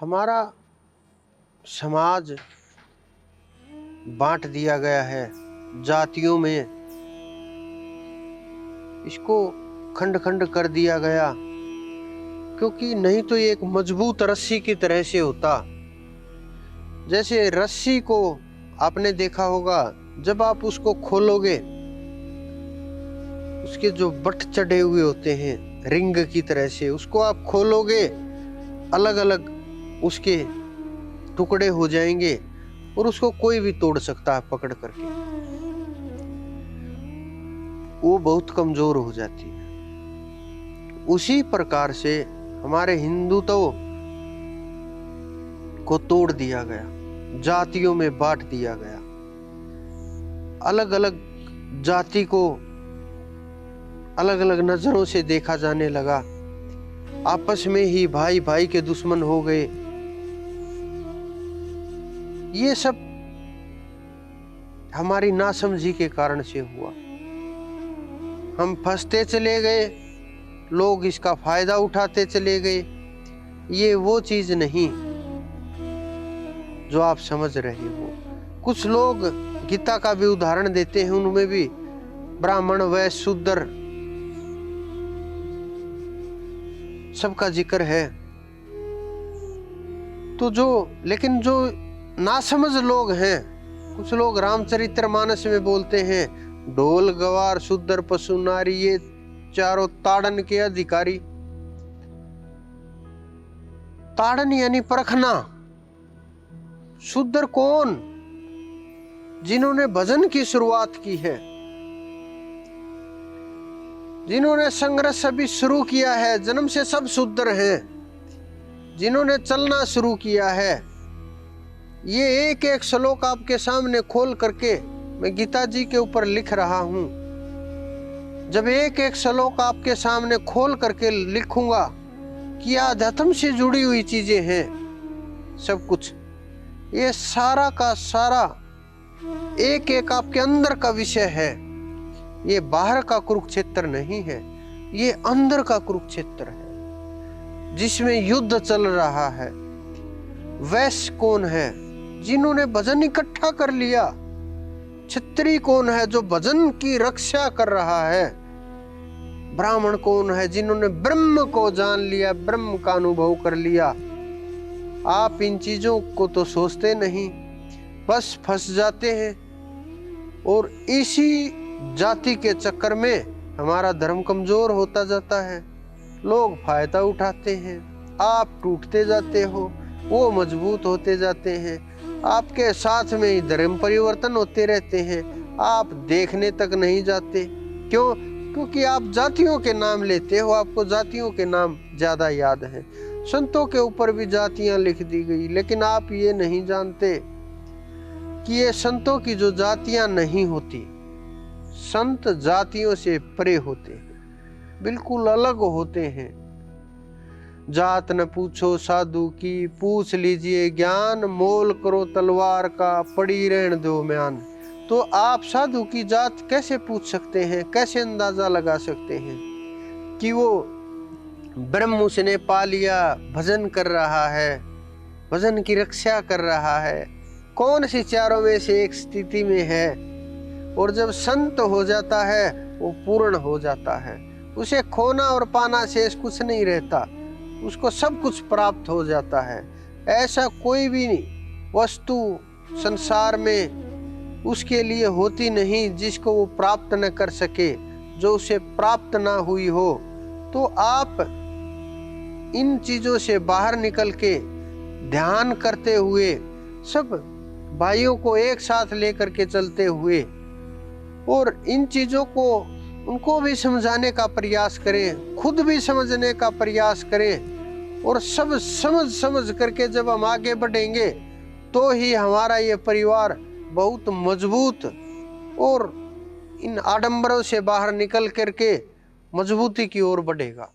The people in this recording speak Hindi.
हमारा समाज बांट दिया गया है जातियों में, इसको खंड खंड कर दिया गया, क्योंकि नहीं तो ये एक मजबूत रस्सी की तरह से होता। जैसे रस्सी को आपने देखा होगा, जब आप उसको खोलोगे उसके जो बट चढ़े हुए होते हैं रिंग की तरह से, उसको आप खोलोगे अलग अलग उसके टुकड़े हो जाएंगे और उसको कोई भी तोड़ सकता है पकड़ करके, वो बहुत कमजोर हो जाती है। उसी प्रकार से हमारे हिंदुत्व को तोड़ दिया गया, जातियों में बांट दिया गया, अलग अलग जाति को अलग अलग नजरों से देखा जाने लगा, आपस में ही भाई भाई के दुश्मन हो गए। ये सब हमारी नासमझी के कारण से हुआ। हम फंसते चले गए, लोग इसका फायदा उठाते चले गए। ये वो चीज नहीं जो आप समझ रहे हो। कुछ लोग गीता का भी उदाहरण देते हैं, उनमें भी ब्राह्मण वैश्य शूद्र सबका जिक्र है। तो लेकिन जो नासमझ लोग हैं, कुछ लोग रामचरितमानस में बोलते हैं ढोल गवार शूद्र पशु नारी ये चारों ताड़न के अधिकारी। ताड़न यानी परखना। शूद्र कौन? जिन्होंने भजन की शुरुआत की है, जिन्होंने संघर्ष अभी शुरू किया है, जन्म से सब शूद्र हैं, जिन्होंने चलना शुरू किया है। ये एक एक श्लोक आपके सामने खोल करके मैं गीता जी के ऊपर लिख रहा हूं। जब एक एक श्लोक आपके सामने खोल करके लिखूंगा कि अध्यात्म से जुड़ी हुई चीजें हैं सब कुछ, ये सारा का सारा एक एक आपके अंदर का विषय है। ये बाहर का कुरुक्षेत्र नहीं है, ये अंदर का कुरुक्षेत्र है जिसमें युद्ध चल रहा है। वैश्य कौन है? जिन्होंने भजन इकट्ठा कर लिया। क्षत्रिय कौन है? जो भजन की रक्षा कर रहा है। ब्राह्मण कौन है? जिन्होंने ब्रह्म को जान लिया, ब्रह्म का अनुभव कर लिया। आप इन चीजों को तो सोचते नहीं, बस फंस जाते हैं और इसी जाति के चक्कर में हमारा धर्म कमजोर होता जाता है। लोग फायदा उठाते हैं, आप टूटते जाते हो, वो मजबूत होते जाते हैं। आपके साथ में ही धर्म परिवर्तन होते रहते हैं, आप देखने तक नहीं जाते। क्यों? क्योंकि आप जातियों के नाम लेते हो, आपको जातियों के नाम ज्यादा याद है। संतों के ऊपर भी जातियां लिख दी गई, लेकिन आप ये नहीं जानते कि ये संतों की जो जातियां नहीं होती, संत जातियों से परे होते हैं, बिल्कुल अलग होते हैं। जात न पूछो साधु की, पूछ लीजिए ज्ञान, मोल करो तलवार का, पड़ी रहन दो म्यान। तो आप साधु की जात कैसे पूछ सकते हैं, कैसे अंदाजा लगा सकते हैं कि वो ब्रह्म उसने पा लिया, भजन कर रहा है, भजन की रक्षा कर रहा है, कौन सी चारों में से एक स्थिति में है। और जब संत हो जाता है वो पूर्ण हो जाता है, उसे खोना और पाना शेष कुछ नहीं रहता, उसको सब कुछ प्राप्त हो जाता है। ऐसा कोई भी वस्तु संसार में उसके लिए होती नहीं जिसको वो प्राप्त न कर सके, जो उसे प्राप्त ना हुई हो। तो आप इन चीजों से बाहर निकल के ध्यान करते हुए, सब भाइयों को एक साथ लेकर के चलते हुए और इन चीजों को उनको भी समझाने का प्रयास करें, खुद भी समझने का प्रयास करें, और सब समझ करके जब हम आगे बढ़ेंगे तो ही हमारा ये परिवार बहुत मजबूत और इन आडंबरों से बाहर निकल करके मजबूती की ओर बढ़ेगा।